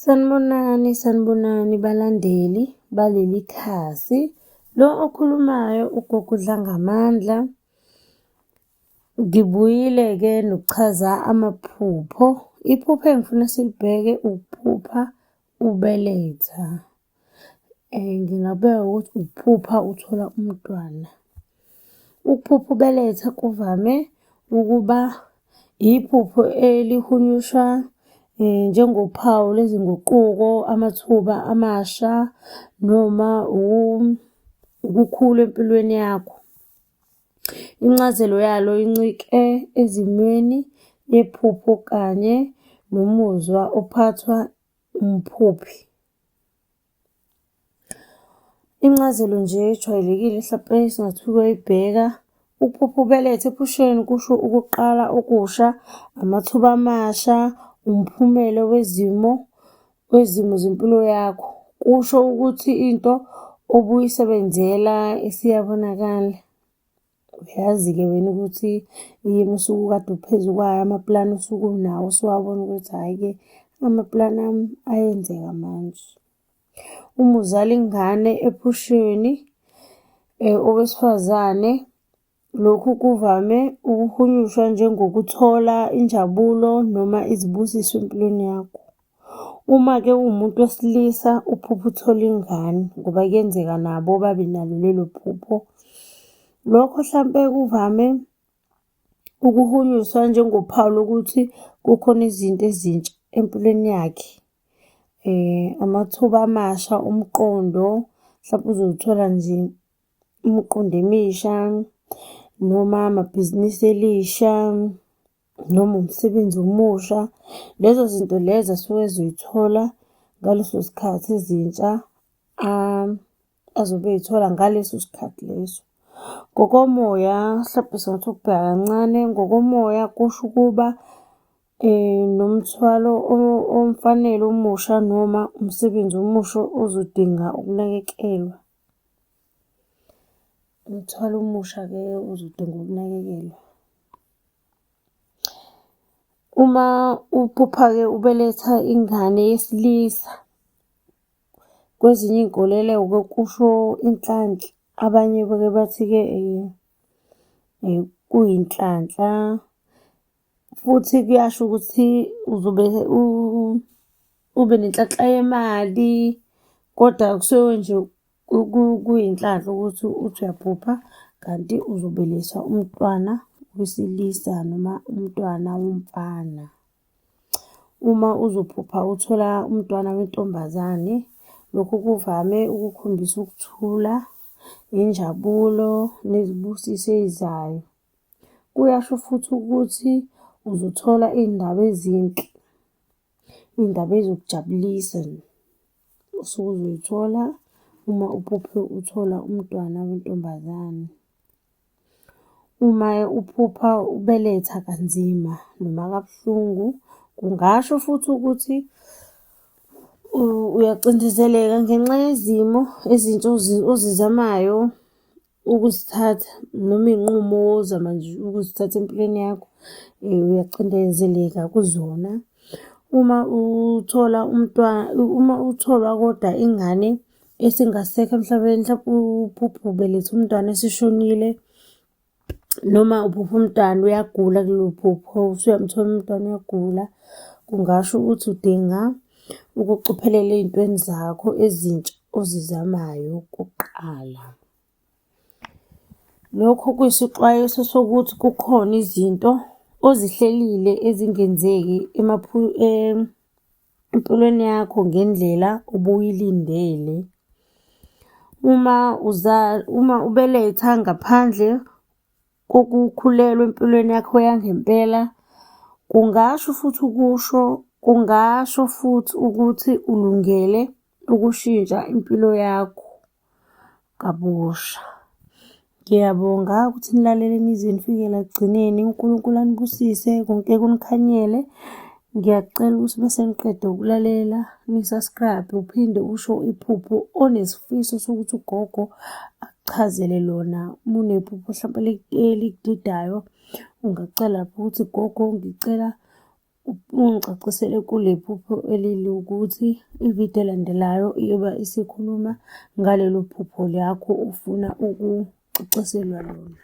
Sanibonani balandeli baleli khasi. Lo okhulumayo ugogo Dlangamandla. Ngibuyile-ke nokuchaza amaphupho. Iphupho engifuna silibheke ukuphupha ubeletha. Ngingabeka ukuthi ukuphupha uthola umntwana. Ukuphupha ubeletha kuvame ukuba iphupho elihunyushwa njengophawu lwezinguquko, amathuba amasha noma ukukhula empilweni yakho. Incazelo yalo incike ezimweni yephupho kanye nomuzwa ophathwa umphuphi. Incazelo nje ejwayelekile hlampe esingathi ukuyibheka. Ukuphupha ubelethe ephusheni kusho ukuqala okusha, amathuba amasha, umphumelo wezimo zempilo yakho. Kusho ukuthi into obuyisebenzela isiyabonakala. Uyazi-ke wena ukuthi yini usuke ukade uphezu kwayo, amaplani osuke unawo usuwabona ukuthi hhayi-ke amaplani ami ayenzeka manje. Uma uzala ingane ephusheni owesifazane, lokhu kuvame ukuhunyushwa njengokuthola injabulo noma izibusiso empilweni yakho. Uma-ke uwumuntu wesilisa uphupha uthola ingane ngoba kuyenzeka nabo babe nalo lelo phupho. Lokho hlampe kuvame ukuhunyuswa njengophawu lokuthi kukhona izinto ezintsha empilweni yakhe. Amathuba amasha omqondo, hlampe uzothola nje imiqondo emisha noma amabhizinisi elisha noma umsebenzi omusha. Lezo zinto lezo asuke ezoy'thola ngaleso sikhathi ezintsha azobe ey'thola ngaleso sikhathi leso. Ngokomoya hlampe singathi ukubheka kancane, ngokomoya kusho ukuba nomthwalo omfanele omusha noma umsebenzi omusha ozodinga ukunakekelwa. Umthwalo omusha-ke uzodinga ukunakekelwa. Uma uphupha-ke ubeletha ingane yesilisa, kwezinye iy'nkolelo-ke kusho inhlanhla. Abanye-ke bathi-ke kuyinhlanhla. Futhi kuyasho ukuthi uzobe ube nenhlanhla yemali, kodwa kusuke nje kuyinhlanhla ukuthi uthi uyaphupha kanti uzobeletha umntwana wesilisa noma umntwana womfana. Uma uzophupha uthola umntwana wentombazane, lokhu kuvame ukukhombisa ukuthula, injabulo nezibusiso ey'zayo. Kuyasho futhi ukuthi uzothola iy'ndaba ezinhle, iy'ndaba ey'zokujabulisa osuke uzoy'thola uma uphuphe uthola umntwana wentombazane. Uma uphupha ubeletha kanzima noma kabuhlungu, kungasho futhi ukuthi uyacindezeleka ngenxa yezimo ezintsha ozizamayo ukuzithatha noma iy'nqumo ozama nje ukuzithatha empilweni yakho. Uyacindezeleka kuzona. Uma utholwa kodwa ingane esingasekho emhlabeni, hlampe uphupha ubelethe umntwana eseshonile noma uphupha umntwana uyagula kulelo phupho, usuyamthola umntwana uyagula. Kungasho ukuthi udinga ukucophelela ey'ntweni zakho ezintsha ozizamayo kuqala. Lokho kuyisixwayiso sokuthi kukhona izinto ozihlelile ezingenzeki empilweni yakho ngendlela obuyilindele. Uma ubeletha ngaphandle kokukhulelwa empilweni yakho yangempela, kungasho futhi ukuthi ulungele ukushintsha impilo yakho kabusha. Ngiyabonga ukuthi nilalele nize nifikela ekugcineni. uNkulunkulu anibusise konke kunikhanyele. Ngiyacela ukuthi bese niqeda ukulalela ni-subscribe, uphinde usho iphupho onesifiso sokuthi ugogo akuchazele lona. Uma unephupho hlampe elikudidayo ungacela lapho ukuthi gogo ngicela ungicacisele kule phupho elilukuthi ividiyo elandelayo iyobe isikhuluma ngalelo phupho lakho ufuna ukucaciselwa lona.